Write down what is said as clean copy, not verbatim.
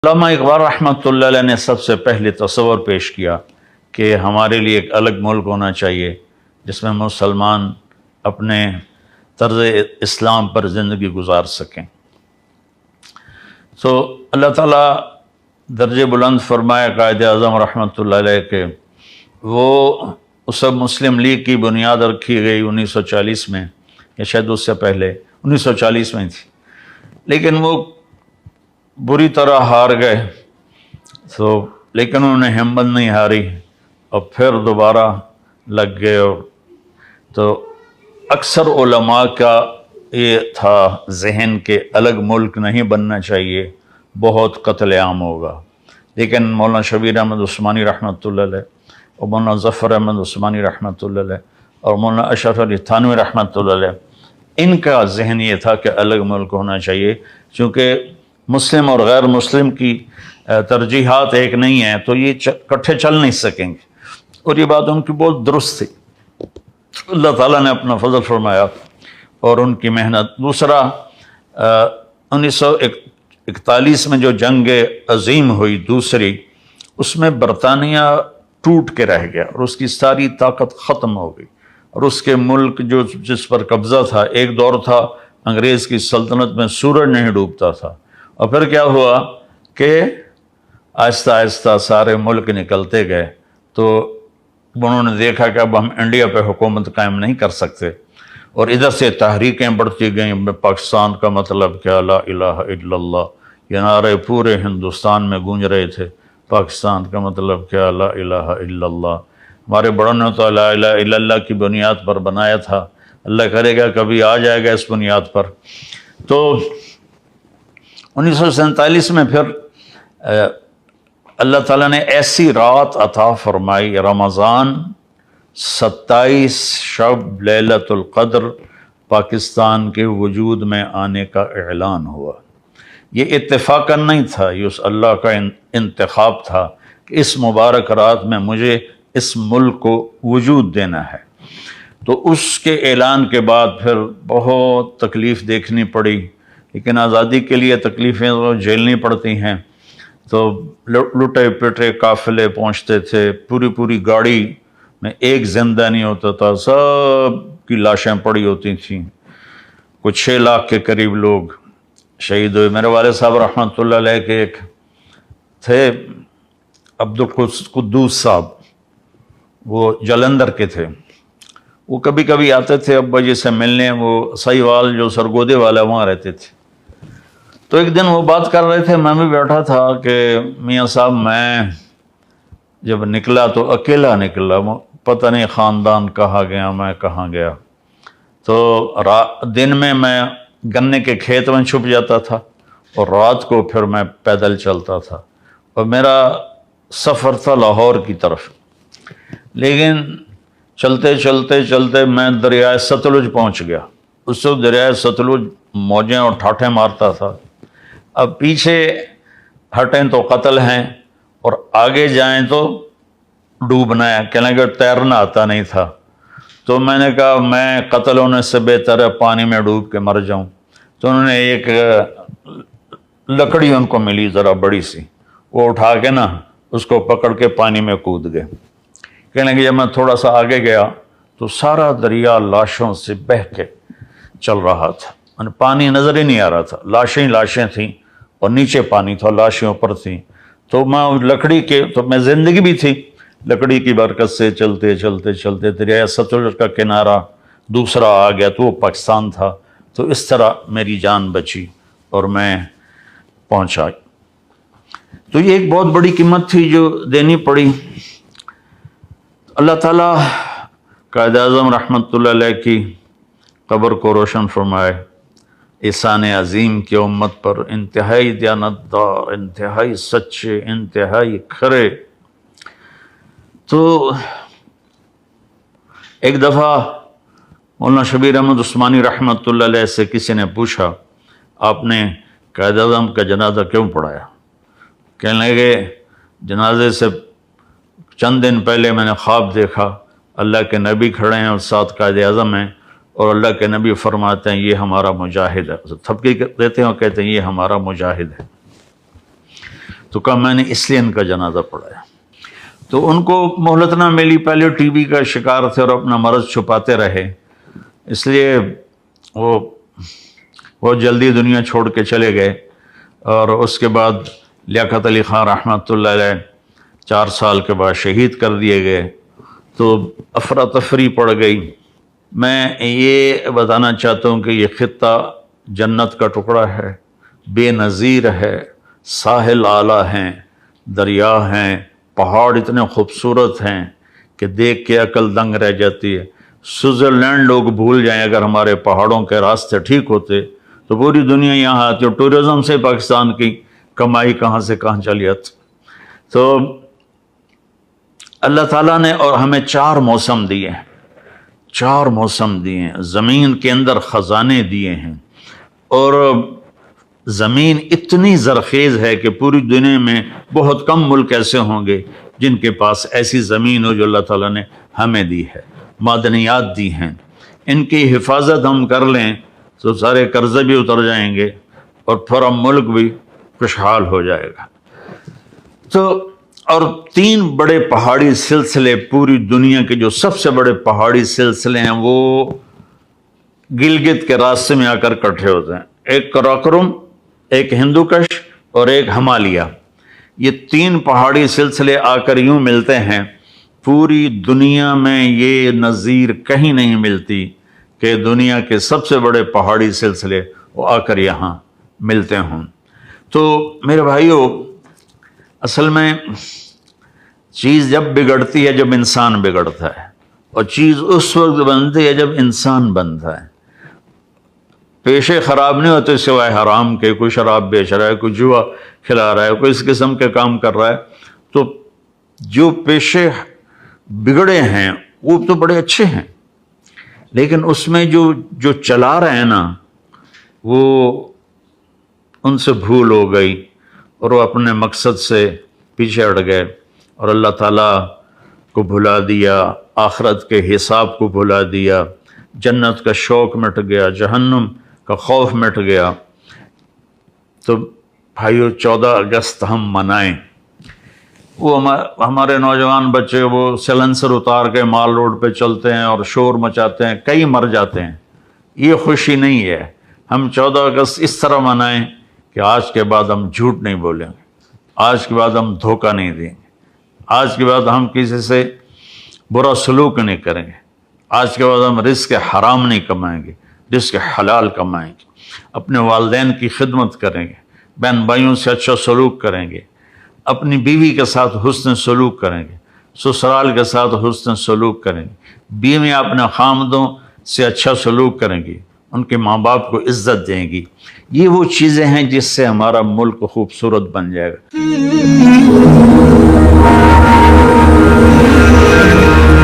علامہ اقبال رحمۃ اللہ علیہ نے سب سے پہلے تصور پیش کیا کہ ہمارے لیے ایک الگ ملک ہونا چاہیے جس میں مسلمان اپنے طرز اسلام پر زندگی گزار سکیں۔ تو اللہ تعالیٰ درجہ بلند فرمائے قائد اعظم رحمۃ اللہ علیہ کہ وہ اس مسلم لیگ کی بنیاد رکھی گئی 1940 میں یا شاید اس سے پہلے 1940 میں تھی، لیکن وہ بری طرح ہار گئے۔ لیکن انہوں نے ہمت نہیں ہاری اور پھر دوبارہ لگ گئے۔ تو اکثر علماء کا یہ تھا ذہن کہ الگ ملک نہیں بننا چاہیے، بہت قتل عام ہوگا، لیکن مولانا شبیر احمد عثمانی رحمۃ اللہ علیہ اور مولانا ظفر احمد عثمانی رحمۃ اللہ علیہ اور مولانا اشرف علی تھانوی رحمۃ اللہ علیہ، ان کا ذہن یہ تھا کہ الگ ملک ہونا چاہیے، چونکہ مسلم اور غیر مسلم کی ترجیحات ایک نہیں ہیں تو یہ اکٹھے چل نہیں سکیں گے، اور یہ بات ان کی بہت درست تھی۔ اللہ تعالیٰ نے اپنا فضل فرمایا اور ان کی محنت۔ دوسرا 1941 میں جو جنگ عظیم ہوئی دوسری، اس میں برطانیہ ٹوٹ کے رہ گیا اور اس کی ساری طاقت ختم ہو گئی، اور اس کے ملک جس پر قبضہ تھا، ایک دور تھا انگریز کی سلطنت میں سورج نہیں ڈوبتا تھا، اور پھر کیا ہوا کہ آہستہ آہستہ سارے ملک نکلتے گئے۔ تو انہوں نے دیکھا کہ اب ہم انڈیا پہ حکومت قائم نہیں کر سکتے، اور ادھر سے تحریکیں بڑھتی گئیں۔ پاکستان کا مطلب کیا، لا الہ الا اللہ، یہ نعرے پورے ہندوستان میں گونج رہے تھے۔ پاکستان کا مطلب کیا، لا الہ الا اللہ۔ ہمارے بڑوں نے تو لا الہ الا اللہ کی بنیاد پر بنایا تھا، اللہ کرے گا کبھی آ جائے گا اس بنیاد پر۔ تو 1947 میں پھر اللہ تعالیٰ نے ایسی رات عطا فرمائی، رمضان 27 شب لیلۃ القدر پاکستان کے وجود میں آنے کا اعلان ہوا۔ یہ اتفاقاً نہیں تھا، یہ اس اللہ کا انتخاب تھا کہ اس مبارک رات میں مجھے اس ملک کو وجود دینا ہے۔ تو اس کے اعلان کے بعد پھر بہت تکلیف دیکھنی پڑی، لیکن آزادی کے لیے تکلیفیں تو جھیلنی پڑتی ہیں۔ تو لٹے پٹے قافلے پہنچتے تھے، پوری گاڑی میں ایک زندہ نہیں ہوتا تھا، سب کی لاشیں پڑی ہوتی تھیں۔ کچھ 6 لاکھ کے قریب لوگ شہید ہوئے۔ میرے والد صاحب رحمۃ اللہ علیہ کے ایک تھے عبدالقدوس صاحب، وہ جلندھر کے تھے، وہ کبھی کبھی آتے تھے ابا جی سے ملنے، وہ سہیوال جو سرگودے والا وہاں رہتے تھے۔ تو ایک دن وہ بات کر رہے تھے، میں بھی بیٹھا تھا کہ میاں صاحب میں جب نکلا تو اکیلا نکلا، پتہ نہیں خاندان کہاں گیا، میں کہاں گیا۔ تو دن میں گنے کے کھیت میں چھپ جاتا تھا، اور رات کو پھر میں پیدل چلتا تھا، اور میرا سفر تھا لاہور کی طرف۔ لیکن چلتے میں دریائے ستلج پہنچ گیا۔ اس وقت دریائے ستلج موجیں اور ٹھاٹھیں مارتا تھا۔ اب پیچھے ہٹیں تو قتل ہیں، اور آگے جائیں تو ڈوبنا ہے، کہنے لگے تیرنا آتا نہیں تھا۔ تو میں نے کہا میں قتل ہونے سے بہتر ہے پانی میں ڈوب کے مر جاؤں۔ تو انہوں نے ایک لکڑی ان کو ملی ذرا بڑی سی، وہ اٹھا کے نا اس کو پکڑ کے پانی میں کود گئے۔ کہنے لگے جب میں تھوڑا سا آگے گیا تو سارا دریا لاشوں سے بہہ کے چل رہا تھا، پانی نظر ہی نہیں آ رہا تھا، لاشیں تھیں اور نیچے پانی تھا، لاشیں اوپر تھیں۔ تو میں زندگی بھی تھی، لکڑی کی برکت سے چلتے دریائے ستلج کا کنارہ دوسرا آ گیا تو وہ پاکستان تھا۔ تو اس طرح میری جان بچی اور میں پہنچا۔ تو یہ ایک بہت بڑی قیمت تھی جو دینی پڑی۔ اللہ تعالیٰ قائد اعظم رحمۃ اللہ علیہ کی قبر کو روشن فرمائے، احسان عظیم کی امت پر، انتہائی دیانتدار، انتہائی سچے، انتہائی کھرے۔ تو ایک دفعہ مولانا شبیر احمد عثمانی رحمۃ اللہ علیہ سے کسی نے پوچھا آپ نے قائد اعظم کا جنازہ کیوں پڑھایا؟ کہنے لگے جنازے سے چند دن پہلے میں نے خواب دیکھا، اللہ کے نبی کھڑے ہیں اور ساتھ قائد اعظم ہیں، اور اللہ کے نبی فرماتے ہیں یہ ہمارا مجاہد ہے، تھپکی دیتے ہیں اور کہتے ہیں یہ ہمارا مجاہد ہے۔ تو کہا میں نے اس لیے ان کا جنازہ پڑھایا۔ تو ان کو مہلت نہ ملی، پہلے ٹی بی کا شکار تھے اور اپنا مرض چھپاتے رہے، اس لیے وہ بہت جلدی دنیا چھوڑ کے چلے گئے۔ اور اس کے بعد لیاقت علی خان رحمۃ اللہ علیہ 4 سال کے بعد شہید کر دیے گئے، تو افراتفری پڑ گئی۔ میں یہ بتانا چاہتا ہوں کہ یہ خطہ جنت کا ٹکڑا ہے، بے نظیر ہے، ساحل اعلیٰ ہیں، دریا ہیں، پہاڑ اتنے خوبصورت ہیں کہ دیکھ کے عقل دنگ رہ جاتی ہے۔ سوئٹزرلینڈ لوگ بھول جائیں، اگر ہمارے پہاڑوں کے راستے ٹھیک ہوتے تو پوری دنیا یہاں آتی، اور ٹورزم سے پاکستان کی کمائی کہاں سے کہاں چلی آتی۔ تو اللہ تعالیٰ نے اور ہمیں 4 موسم دیے ہیں، 4 موسم دیے ہیں، زمین کے اندر خزانے دیے ہیں، اور زمین اتنی زرخیز ہے کہ پوری دنیا میں بہت کم ملک ایسے ہوں گے جن کے پاس ایسی زمین ہو جو اللہ تعالیٰ نے ہمیں دی ہے۔ معدنیات دی ہیں، ان کی حفاظت ہم کر لیں تو سارے قرضے بھی اتر جائیں گے اور پورا ملک بھی خوشحال ہو جائے گا۔ تو اور 3 بڑے پہاڑی سلسلے پوری دنیا کے جو سب سے بڑے پہاڑی سلسلے ہیں وہ گلگت کے راستے میں آ کر اکٹھے ہوتے ہیں، ایک قراقرم، ایک ہندوکش اور ایک ہمالیہ۔ یہ 3 پہاڑی سلسلے آ کر یوں ملتے ہیں، پوری دنیا میں یہ نظیر کہیں نہیں ملتی کہ دنیا کے سب سے بڑے پہاڑی سلسلے وہ آ کر یہاں ملتے ہوں۔ تو میرے بھائیو، اصل میں چیز جب بگڑتی ہے جب انسان بگڑتا ہے، اور چیز اس وقت بنتی ہے جب انسان بنتا ہے۔ پیشے خراب نہیں ہوتے سوائے حرام کے، کوئی شراب بیچ رہا ہے، کوئی جوا کھلا رہا ہے، کوئی اس قسم کے کام کر رہا ہے، تو جو پیشے بگڑے ہیں وہ تو بڑے اچھے ہیں، لیکن اس میں جو چلا رہے ہیں نا، وہ ان سے بھول ہو گئی اور وہ اپنے مقصد سے پیچھے ہٹ گئے، اور اللہ تعالیٰ کو بھلا دیا، آخرت کے حساب کو بھلا دیا، جنت کا شوق مٹ گیا، جہنم کا خوف مٹ گیا۔ تو بھائیو، 14 اگست ہم منائیں۔ وہ ہمارے نوجوان بچے وہ سیلنسر اتار کے مال روڈ پہ چلتے ہیں اور شور مچاتے ہیں، کئی مر جاتے ہیں، یہ خوشی نہیں ہے۔ ہم 14 اگست اس طرح منائیں کہ آج کے بعد ہم جھوٹ نہیں بولیں گے، آج کے بعد ہم دھوکہ نہیں دیں گے، آج کے بعد ہم کسی سے برا سلوک نہیں کریں گے، آج کے بعد ہم رزق حرام نہیں کمائیں گے، رزق حلال کمائیں گے، اپنے والدین کی خدمت کریں گے، بہن بھائیوں سے اچھا سلوک کریں گے، اپنی بیوی کے ساتھ حسن سلوک کریں گے، سسرال کے ساتھ حسن سلوک کریں گے، بیوی اپنے خامدوں سے اچھا سلوک کریں گی، ان کے ماں باپ کو عزت دیں گی۔ یہ وہ چیزیں ہیں جس سے ہمارا ملک خوبصورت بن جائے گا۔